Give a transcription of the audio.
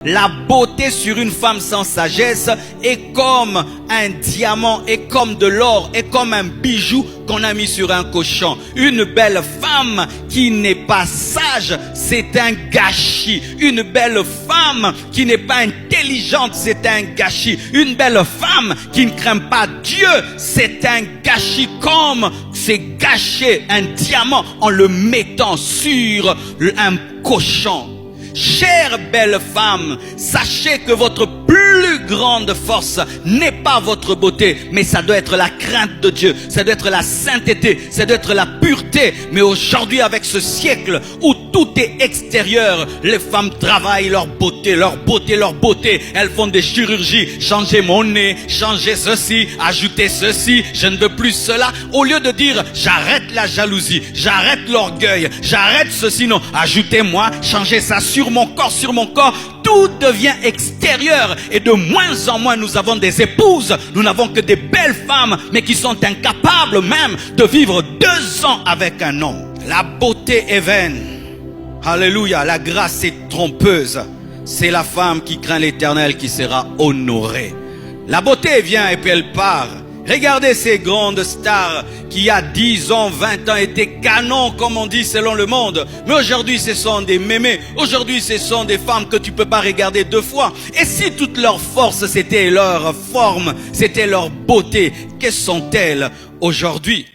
La beauté sur une femme sans sagesse est comme un diamant, est comme de l'or, est comme un bijou qu'on a mis sur un cochon. Une belle femme qui n'est pas sage, c'est un gâchis. Une belle femme qui n'est pas intelligente, c'est un gâchis. Une belle femme qui ne craint pas Dieu, c'est un gâchis, comme c'est gâcher un diamant en le mettant sur un cochon. Chère belle femme, sachez que votre plus grande force n'est pas votre beauté, mais ça doit être la crainte de Dieu, ça doit être la sainteté, ça doit être la pureté. Mais aujourd'hui, avec ce siècle où tout est extérieur, les femmes travaillent leur beauté, leur beauté, leur beauté. Elles font des chirurgies, changer mon nez, changer ceci, ajouter ceci, je ne veux plus cela. Au lieu de dire, j'arrête la jalousie, j'arrête l'orgueil, j'arrête ceci, non, ajoutez-moi, changez ça sur mon corps, tout devient extérieur. Et de moins en moins, nous avons des épouses, nous n'avons que des belles femmes, mais qui sont incapables même de vivre 2 ans avec un homme. La beauté est vaine. Alléluia, la grâce est trompeuse. C'est la femme qui craint l'Éternel qui sera honorée. La beauté vient et puis elle part. Regardez ces grandes stars qui, il y a 10 ans, 20 ans, étaient canons, comme on dit, selon le monde. Mais aujourd'hui, ce sont des mémés. Aujourd'hui, ce sont des femmes que tu peux pas regarder 2 fois. Et si toute leur force, c'était leur forme, c'était leur beauté, que sont-elles aujourd'hui?